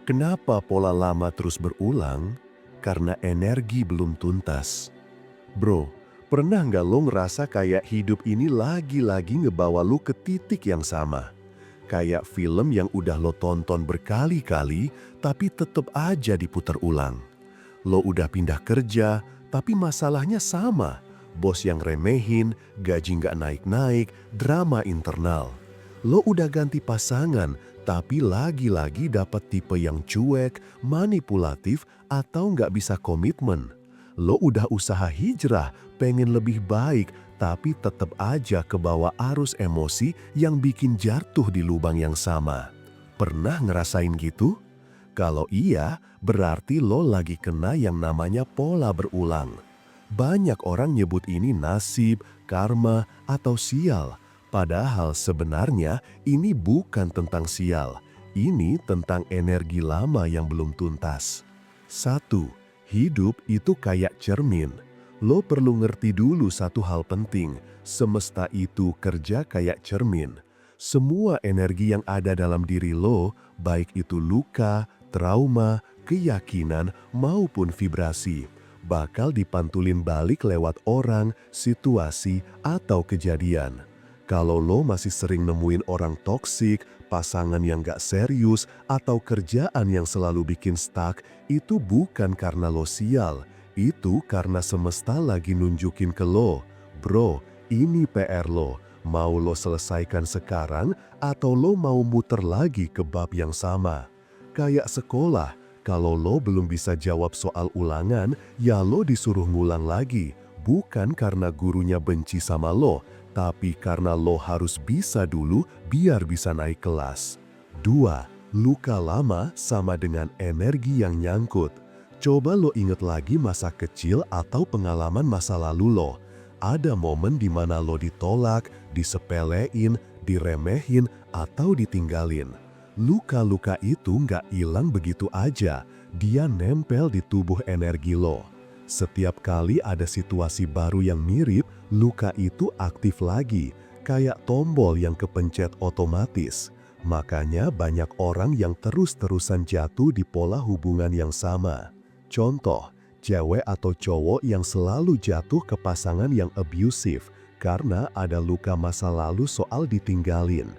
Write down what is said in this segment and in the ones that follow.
Kenapa pola lama terus berulang? Karena energi belum tuntas. Bro, pernah nggak lo ngerasa kayak hidup ini lagi-lagi ngebawa lo ke titik yang sama? Kayak film yang udah lo tonton berkali-kali, tapi tetep aja diputar ulang. Lo udah pindah kerja, tapi masalahnya sama. Bos yang remehin, gaji nggak naik-naik, drama internal. Lo udah ganti pasangan, tapi lagi-lagi dapat tipe yang cuek, manipulatif, atau nggak bisa komitmen. Lo udah usaha hijrah, pengen lebih baik, tapi tetap aja kebawa arus emosi yang bikin jatuh di lubang yang sama. Pernah ngerasain gitu? Kalau iya, berarti lo lagi kena yang namanya pola berulang. Banyak orang nyebut ini nasib, karma, atau sial. Padahal sebenarnya ini bukan tentang sial. Ini tentang energi lama yang belum tuntas. 1. Hidup itu kayak cermin. Lo perlu ngerti dulu satu hal penting. Semesta itu kerja kayak cermin. Semua energi yang ada dalam diri lo, baik itu luka, trauma, keyakinan, maupun vibrasi, bakal dipantulin balik lewat orang, situasi, atau kejadian. Kalau lo masih sering nemuin orang toksik, pasangan yang gak serius, atau kerjaan yang selalu bikin stuck, itu bukan karena lo sial. Itu karena semesta lagi nunjukin ke lo, bro, ini PR lo. Mau lo selesaikan sekarang atau lo mau muter lagi ke bab yang sama? Kayak sekolah, kalau lo belum bisa jawab soal ulangan, ya lo disuruh ngulang lagi. Bukan karena gurunya benci sama lo, tapi karena lo harus bisa dulu biar bisa naik kelas. 2. Luka lama sama dengan energi yang nyangkut. Coba lo inget lagi masa kecil atau pengalaman masa lalu lo. Ada momen di mana lo ditolak, disepelein, diremehin, atau ditinggalin. Luka-luka itu nggak hilang begitu aja, dia nempel di tubuh energi lo. Setiap kali ada situasi baru yang mirip, luka itu aktif lagi, kayak tombol yang kepencet otomatis. Makanya banyak orang yang terus-terusan jatuh di pola hubungan yang sama. Contoh, cewek atau cowok yang selalu jatuh ke pasangan yang abusive karena ada luka masa lalu soal ditinggalin.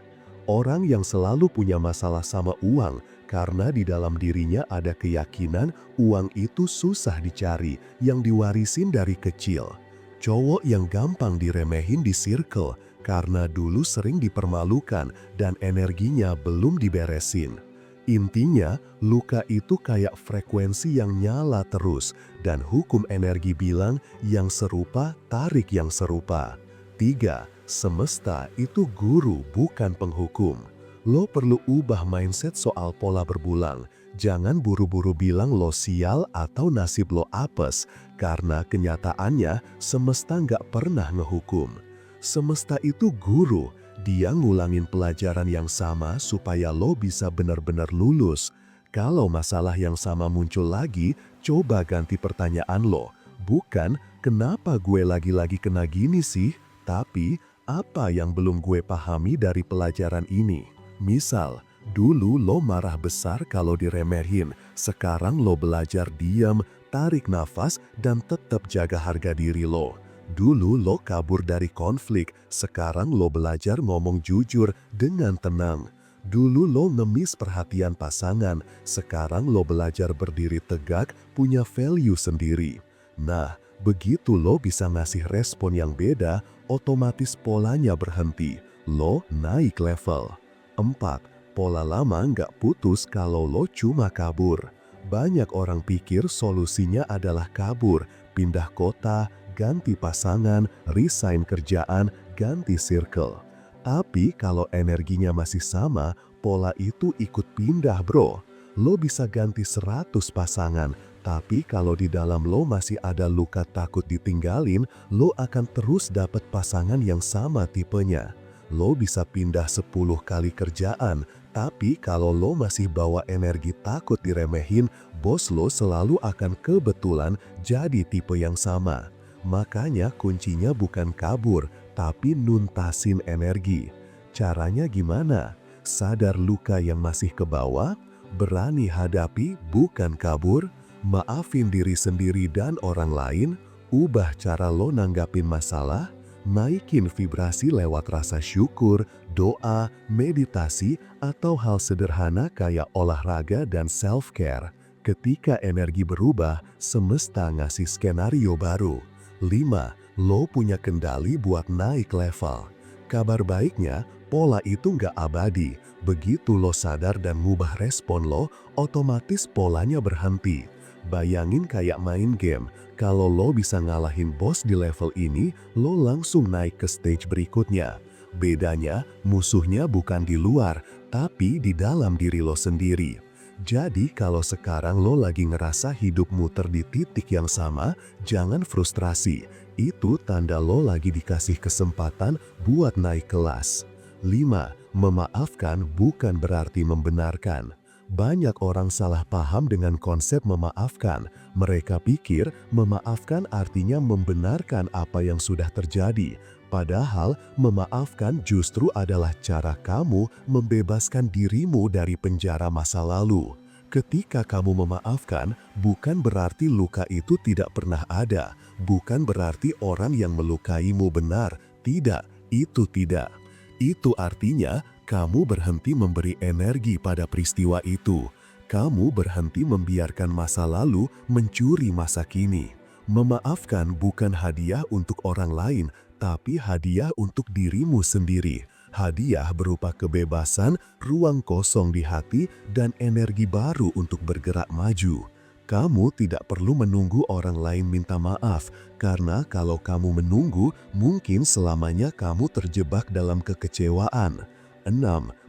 Orang yang selalu punya masalah sama uang karena di dalam dirinya ada keyakinan uang itu susah dicari yang diwarisin dari kecil. Cowok yang gampang diremehin di circle karena dulu sering dipermalukan dan energinya belum diberesin. Intinya, luka itu kayak frekuensi yang nyala terus dan hukum energi bilang yang serupa tarik yang serupa. 3. Semesta itu guru bukan penghukum. Lo perlu ubah mindset soal pola berbulan. Jangan buru-buru bilang lo sial atau nasib lo apes, karena kenyataannya semesta nggak pernah ngehukum. Semesta itu guru, dia ngulangin pelajaran yang sama supaya lo bisa benar-benar lulus. Kalau masalah yang sama muncul lagi, coba ganti pertanyaan lo. Bukan, kenapa gue lagi-lagi kena gini sih? Tapi, apa yang belum gue pahami dari pelajaran ini? Misal, dulu lo marah besar kalau diremehin, sekarang lo belajar diam, tarik nafas, dan tetap jaga harga diri lo. Dulu lo kabur dari konflik, sekarang lo belajar ngomong jujur dengan tenang. Dulu lo ngemis perhatian pasangan, sekarang lo belajar berdiri tegak, punya value sendiri. Nah, begitu lo bisa ngasih respon yang beda, otomatis polanya berhenti. Lo naik level. 4. Pola lama nggak putus kalau lo cuma kabur. Banyak orang pikir solusinya adalah kabur, pindah kota, ganti pasangan, resign kerjaan, ganti circle. Tapi kalau energinya masih sama, pola itu ikut pindah bro. Lo bisa ganti 100 pasangan, tapi kalau di dalam lo masih ada luka takut ditinggalin, lo akan terus dapat pasangan yang sama tipenya. Lo bisa pindah 10 kali kerjaan, tapi kalau lo masih bawa energi takut diremehin, bos lo selalu akan kebetulan jadi tipe yang sama. Makanya kuncinya bukan kabur, tapi nuntasin energi. Caranya gimana? Sadar luka yang masih ke bawah, Berani hadapi, bukan kabur. Maafin diri sendiri dan orang lain. Ubah cara lo nanggapin masalah. Naikin vibrasi lewat rasa syukur, doa, meditasi, atau hal sederhana kayak olahraga dan self-care. Ketika energi berubah, semesta ngasih skenario baru. 5. Lo punya kendali buat naik level. Kabar baiknya, pola itu nggak abadi. Begitu lo sadar dan ngubah respon lo, otomatis polanya berhenti. Bayangin kayak main game, kalau lo bisa ngalahin bos di level ini, lo langsung naik ke stage berikutnya. Bedanya, musuhnya bukan di luar, tapi di dalam diri lo sendiri. Jadi kalau sekarang lo lagi ngerasa hidup muter di titik yang sama, jangan frustrasi. Itu tanda lo lagi dikasih kesempatan buat naik kelas. 5. Memaafkan bukan berarti membenarkan. Banyak orang salah paham dengan konsep memaafkan. Mereka pikir memaafkan artinya membenarkan apa yang sudah terjadi. Padahal memaafkan justru adalah cara kamu membebaskan dirimu dari penjara masa lalu. Ketika kamu memaafkan, bukan berarti luka itu tidak pernah ada. Bukan berarti orang yang melukaimu benar. Tidak, itu tidak. Itu artinya kamu berhenti memberi energi pada peristiwa itu. Kamu berhenti membiarkan masa lalu mencuri masa kini. Memaafkan bukan hadiah untuk orang lain, tapi hadiah untuk dirimu sendiri. Hadiah berupa kebebasan, ruang kosong di hati, dan energi baru untuk bergerak maju. Kamu tidak perlu menunggu orang lain minta maaf, karena kalau kamu menunggu, mungkin selamanya kamu terjebak dalam kekecewaan. 6.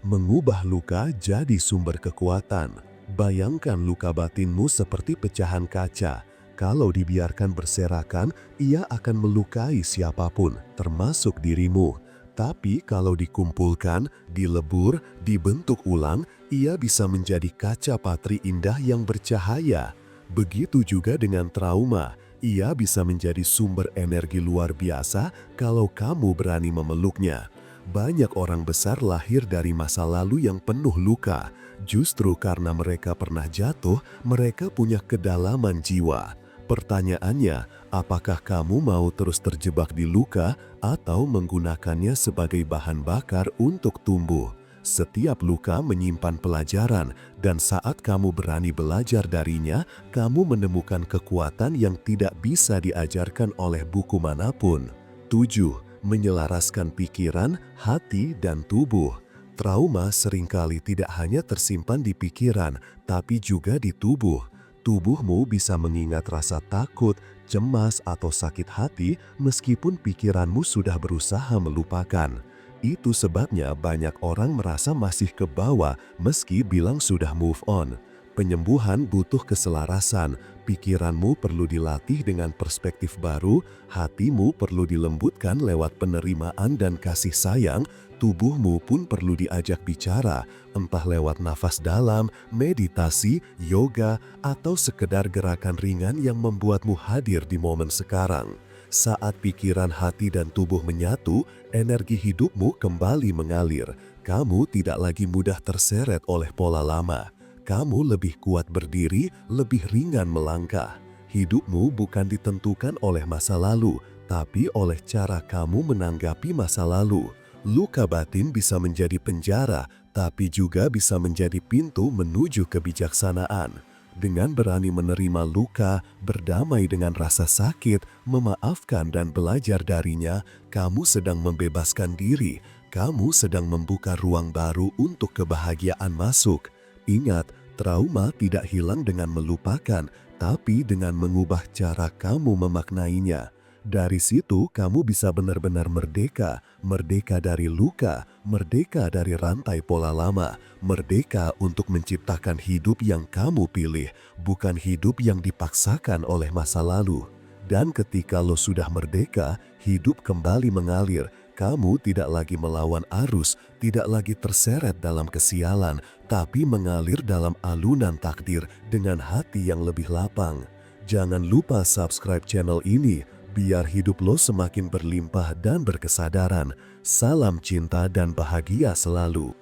Mengubah luka jadi sumber kekuatan. Bayangkan luka batinmu seperti pecahan kaca. Kalau dibiarkan berserakan, ia akan melukai siapapun, termasuk dirimu. Tapi kalau dikumpulkan, dilebur, dibentuk ulang, ia bisa menjadi kaca patri indah yang bercahaya. Begitu juga dengan trauma, ia bisa menjadi sumber energi luar biasa kalau kamu berani memeluknya. Banyak orang besar lahir dari masa lalu yang penuh luka. Justru karena mereka pernah jatuh, mereka punya kedalaman jiwa. Pertanyaannya, apakah kamu mau terus terjebak di luka atau menggunakannya sebagai bahan bakar untuk tumbuh? Setiap luka menyimpan pelajaran, dan saat kamu berani belajar darinya, kamu menemukan kekuatan yang tidak bisa diajarkan oleh buku manapun. 7. Menyelaraskan pikiran, hati, dan tubuh. Trauma seringkali tidak hanya tersimpan di pikiran, tapi juga di tubuh. Tubuhmu bisa mengingat rasa takut, cemas, atau sakit hati meskipun pikiranmu sudah berusaha melupakan. Itu sebabnya banyak orang merasa masih ke bawah meski bilang sudah move on. Penyembuhan butuh keselarasan, pikiranmu perlu dilatih dengan perspektif baru, hatimu perlu dilembutkan lewat penerimaan dan kasih sayang, tubuhmu pun perlu diajak bicara, entah lewat nafas dalam, meditasi, yoga, atau sekedar gerakan ringan yang membuatmu hadir di momen sekarang. Saat pikiran, hati, dan tubuh menyatu, energi hidupmu kembali mengalir. Kamu tidak lagi mudah terseret oleh pola lama. Kamu lebih kuat berdiri, lebih ringan melangkah. Hidupmu bukan ditentukan oleh masa lalu, tapi oleh cara kamu menanggapi masa lalu. Luka batin bisa menjadi penjara, tapi juga bisa menjadi pintu menuju kebijaksanaan. Dengan berani menerima luka, berdamai dengan rasa sakit, memaafkan dan belajar darinya, kamu sedang membebaskan diri. Kamu sedang membuka ruang baru untuk kebahagiaan masuk. Ingat, trauma tidak hilang dengan melupakan, tapi dengan mengubah cara kamu memaknainya. Dari situ kamu bisa benar-benar merdeka, merdeka dari luka, merdeka dari rantai pola lama, merdeka untuk menciptakan hidup yang kamu pilih, bukan hidup yang dipaksakan oleh masa lalu. Dan ketika lo sudah merdeka, hidup kembali mengalir. Kamu tidak lagi melawan arus, tidak lagi terseret dalam kesialan, tapi mengalir dalam alunan takdir dengan hati yang lebih lapang. Jangan lupa subscribe channel ini, biar hidup lo semakin berlimpah dan berkesadaran. Salam cinta dan bahagia selalu.